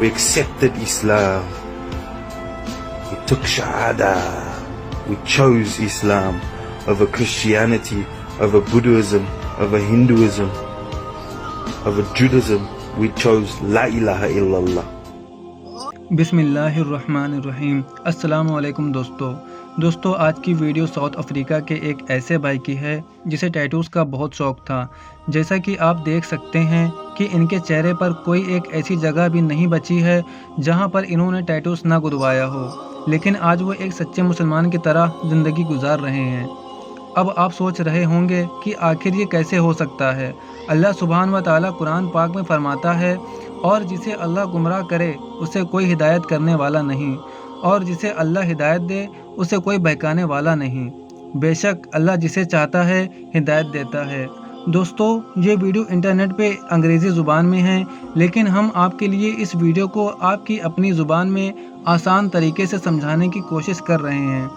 We accepted Islam. We took Shahada. We chose Islam over Christianity, over Buddhism, over Hinduism, over Judaism. We chose La ilaha illallah. बिस्मिल्लाहिर्रहमानिर्रहीम। अस्सलामु अलैकुम दोस्तों, आज की video south Africa के एक ऐसे भाई की है जिसे टैटूज़ का बहुत शौक़ था। जैसा कि आप देख सकते हैं कि इनके चेहरे पर कोई एक ऐसी जगह भी नहीं बची है जहां पर इन्होंने टैटूज़ ना गुदवाया हो, लेकिन आज वो एक सच्चे मुसलमान की तरह ज़िंदगी गुजार रहे हैं। अब आप सोच रहे होंगे कि आखिर ये कैसे हो सकता है। अल्लाह सुब्हान व तआला कुरान पाक में फरमाता है, और जिसे अल्लाह गुमराह करे उसे कोई हिदायत करने वाला नहीं, और जिसे अल्लाह हिदायत दे उसे कोई बहकाने वाला नहीं। बेशक अल्लाह जिसे चाहता है हिदायत देता है। दोस्तों, ये वीडियो इंटरनेट पे अंग्रेज़ी ज़ुबान में है, लेकिन हम आपके लिए इस वीडियो को आपकी अपनी ज़ुबान में आसान तरीके से समझाने की कोशिश कर रहे हैं।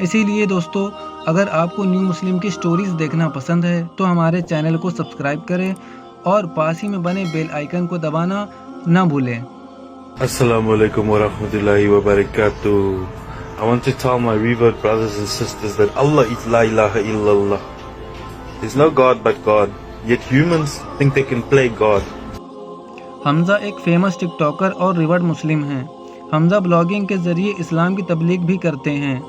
इसीलिए दोस्तों, अगर आपको न्यू मुस्लिम की स्टोरीज़ देखना पसंद है तो हमारे चैनल को सब्सक्राइब करें और पास ही में बने बेल आइकन को दबाना ना भूलें। Assalamu alaikum wa rahmatullahi wa barakatuh. I want to tell my revert brothers and sisters that Allah is la ilaha illallah. There's no God but God. Yet humans think they can play God. Hamza एक famous TikToker और revered मुस्लिम हैं। Hamza blogging के ज़रिए इस्लाम की तबलीग भी करते हैं।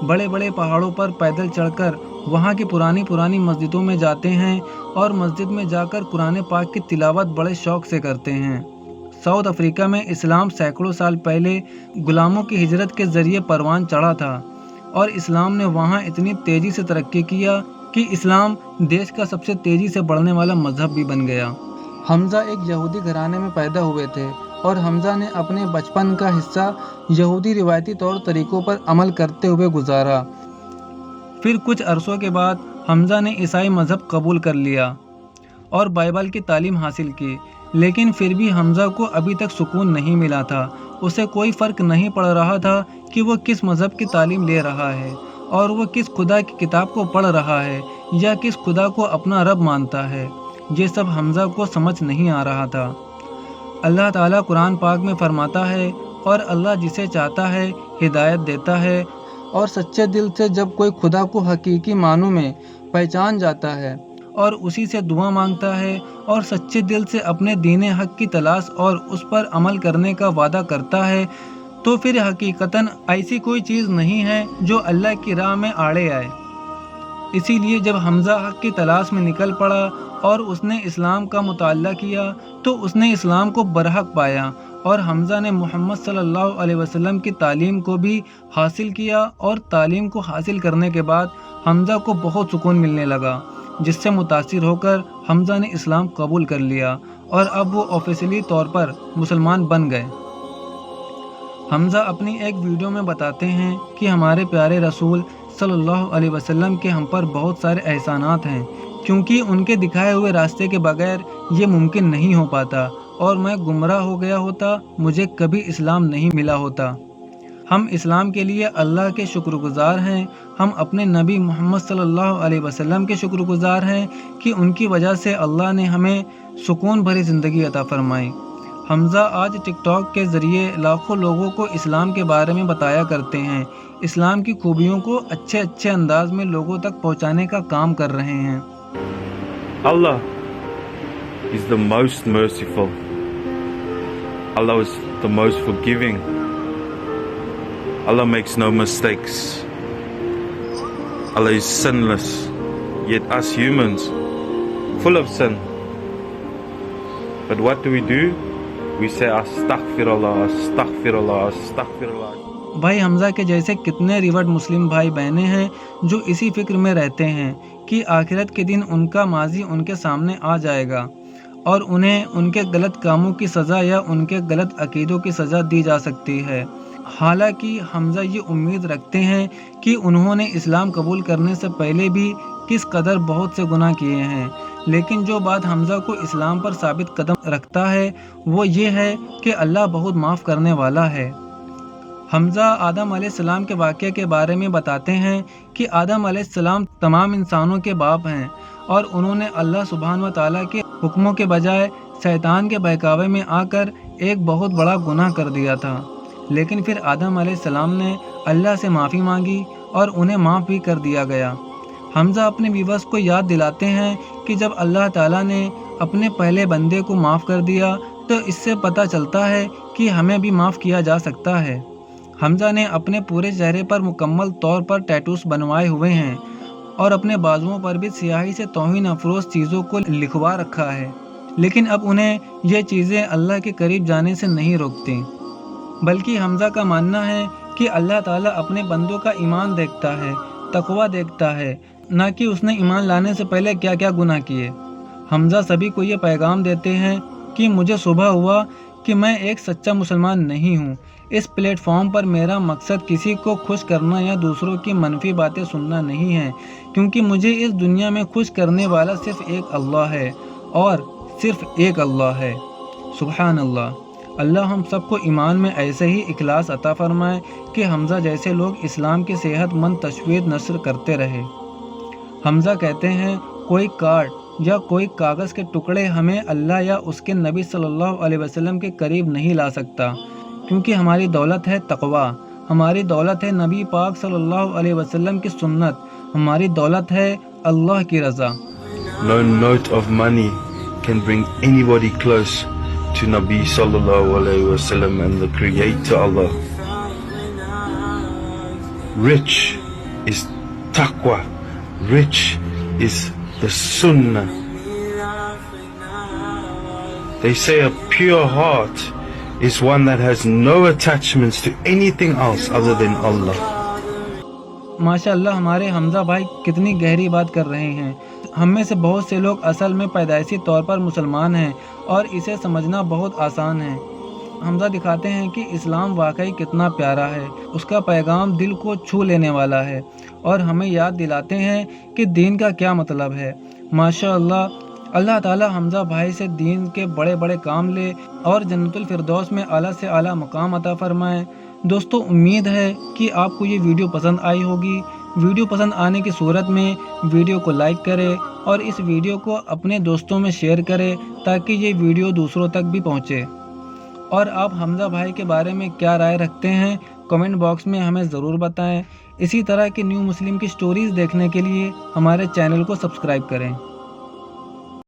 बड़े बड़े पहाड़ों पर पैदल चढ़कर वहाँ की पुरानी मस्जिदों में जाते हैं और मस्जिद में जाकर कुरान पाक की तिलावत बड़े शौक़ से करते हैं। साउथ अफ्रीका में इस्लाम सैकड़ों साल पहले गुलामों की हिजरत के ज़रिए परवान चढ़ा था, और इस्लाम ने वहाँ इतनी तेज़ी से तरक्की किया कि इस्लाम देश का सबसे तेज़ी से बढ़ने वाला मज़हब भी बन गया। हमजा एक यहूदी घराने में पैदा हुए थे, और हमजा ने अपने बचपन का हिस्सा यहूदी रिवायती तौर तरीक़ों पर अमल करते हुए गुजारा। फिर कुछ अरसों के बाद हमजा ने ईसाई मज़हब कबूल कर लिया और बाइबल की तालीम हासिल की, लेकिन फिर भी हमजा को अभी तक सुकून नहीं मिला था। उसे कोई फ़र्क नहीं पड़ रहा था कि वो किस मज़हब की तालीम ले रहा है, और वो किस खुदा की किताब को पढ़ रहा है, या किस खुदा को अपना रब मानता है। ये सब हमजा को समझ नहीं आ रहा था। अल्लाह ताला कुरान पाक में फरमाता है, और अल्लाह जिसे चाहता है हिदायत देता है, और सच्चे दिल से जब कोई खुदा को हकीकी मानों में पहचान जाता है और उसी से दुआ मांगता है, और सच्चे दिल से अपने दीन हक की तलाश और उस पर अमल करने का वादा करता है, तो फिर हकीकतन ऐसी कोई चीज़ नहीं है जो अल्लाह की राह में आड़े आए। इसीलिए जब हमजा हक की तलाश में निकल पड़ा और उसने इस्लाम का मुताला किया, तो उसने इस्लाम को बरहक पाया, और हमजा ने मोहम्मद सल्लल्लाहु अलैहि वसल्लम की तालीम को भी हासिल किया। और तालीम को हासिल करने के बाद हमजा को बहुत सुकून मिलने लगा, जिससे मुतासिर होकर हमजा ने इस्लाम कबूल कर लिया, और अब वो ऑफिशियली तौर पर मुसलमान बन गए। हमजा अपनी एक वीडियो में बताते हैं कि हमारे प्यारे रसूल सल्लल्लाहु अलैहि वसल्लम के हम पर बहुत सारे एहसानात हैं, क्योंकि उनके दिखाए हुए रास्ते के बगैर ये मुमकिन नहीं हो पाता, और मैं गुमराह हो गया होता, मुझे कभी इस्लाम नहीं मिला होता। हम इस्लाम के लिए अल्लाह के शुक्रगुजार हैं। हम अपने नबी मोहम्मद सल्लल्लाहु अलैहि वसल्लम के शुक्रगुजार हैं कि उनकी वजह से अल्लाह ने हमें सुकून भरी ज़िंदगी अता फरमाई। हमजा आज टिकटॉक के ज़रिए लाखों लोगों को इस्लाम के बारे में बताया करते हैं। इस्लाम की खूबियों को अच्छे अंदाज में लोगों तक पहुँचाने का काम कर रहे हैं। Allah is the most merciful. Allah is the most forgiving. Allah makes no mistakes. Allah is sinless. Yet us humans, full of sin. But what do? We say astaghfirullah, astaghfirullah, astaghfirullah. भाई हमजा के जैसे कितने revered मुस्लिम भाई बहनें हैं जो इसी फिक्र में रहते हैं कि आखिरत के दिन उनका माजी उनके सामने आ जाएगा, और उन्हें उनके गलत कामों की सज़ा या उनके गलत अकीदों की सज़ा दी जा सकती है। हालांकि हमजा ये उम्मीद रखते हैं कि उन्होंने इस्लाम कबूल करने से पहले भी किस कदर बहुत से गुनाह किए हैं, लेकिन जो बात हमजा को इस्लाम पर साबित कदम रखता है वो ये है कि अल्लाह बहुत माफ़ करने वाला है। हमजा आदम अलैहिस्सलाम के वाक़े के बारे में बताते हैं कि आदम अलैहिस्सलाम तमाम इंसानों के बाप हैं, और उन्होंने अल्लाह सुब्हान व तआला के हुक्मों के बजाय शैतान के बहकावे में आकर ایک بہت بڑا گناہ کر دیا تھا، لیکن پھر آدم علیہ السلام نے اللہ سے معافی مانگی اور انہیں معاف بھی کر دیا گیا۔ حمزہ اپنے ویورز کو یاد دلاتے ہیں کہ جب اللہ تعالیٰ نے اپنے پہلے بندے کو معاف کر دیا تو اس سے پتہ چلتا ہے کہ ہمیں بھی معاف کیا جا سکتا ہے۔ حمزہ نے اپنے پورے چہرے پر مکمل طور پر ٹیٹوز بنوائے ہوئے ہیں اور اپنے بازوؤں پر بھی سیاہی سے توہین افروز چیزوں کو لکھوا رکھا ہے، لیکن اب انہیں یہ چیزیں اللہ کے قریب جانے سے نہیں روکتی، بلکہ حمزہ کا ماننا ہے کہ اللہ تعالیٰ اپنے بندوں کا ایمان دیکھتا ہے، تقویٰ دیکھتا ہے، نہ کہ اس نے ایمان لانے سے پہلے کیا کیا گناہ کیے۔ حمزہ سبھی کو یہ پیغام دیتے ہیں کہ مجھے صبح ہوا کہ میں ایک سچا مسلمان نہیں ہوں۔ اس پلیٹ فارم پر میرا مقصد کسی کو خوش کرنا یا دوسروں کی منفی باتیں سننا نہیں ہے، کیونکہ مجھے اس دنیا میں خوش کرنے والا صرف ایک اللہ ہے اور صرف ایک اللہ ہے۔ سبحان اللہ۔ اللہ ہم سب کو ایمان میں ایسے ہی اخلاص عطا فرمائے کہ حمزہ جیسے لوگ اسلام کی صحت مند تشویق نشر کرتے رہے۔ حمزہ کہتے ہیں کوئی کارڈ یا کوئی کاغذ کے ٹکڑے ہمیں اللہ یا اس کے نبی صلی اللہ علیہ وسلم کے قریب نہیں لا سکتا، کیونکہ ہماری دولت ہے تقویٰ، ہماری دولت ہے نبی پاک صلی اللہ علیہ وسلم کی سنت، ہماری دولت ہے اللہ کی رضا۔ No note of money can bring anybody close to Nabi sallallahu alayhi wa sallam and the Creator Allah. Rich is taqwa. Rich is the Sunnah. They say a pure heart is one that has no attachments to anything else other than Allah. ماشاء اللہ، ہمارے حمزہ بھائی کتنی گہری بات کر رہے ہیں۔ ہم میں سے بہت سے لوگ اصل میں پیدائشی طور پر مسلمان ہیں اور اسے سمجھنا بہت آسان ہے۔ حمزہ دکھاتے ہیں کہ اسلام واقعی کتنا پیارا ہے، اس کا پیغام دل کو چھو لینے والا ہے اور ہمیں یاد دلاتے ہیں کہ دین کا کیا مطلب ہے۔ ماشاء اللہ، اللہ تعالی حمزہ بھائی سے دین کے بڑے بڑے کام لے اور جنت الفردوس میں اعلیٰ سے اعلیٰ مقام عطا فرمائے۔ دوستو، امید ہے کہ آپ کو یہ ویڈیو پسند آئی ہوگی۔ ویڈیو پسند آنے کی صورت میں ویڈیو کو لائک کرے اور اس ویڈیو کو اپنے دوستوں میں شیئر کرے تاکہ یہ ویڈیو دوسروں تک بھی پہنچے۔ اور آپ حمزہ بھائی کے بارے میں کیا رائے رکھتے ہیں کمنٹ باکس میں ہمیں ضرور بتائیں۔ اسی طرح کی نیو مسلم کی سٹوریز دیکھنے کے لیے ہمارے چینل کو سبسکرائب کریں۔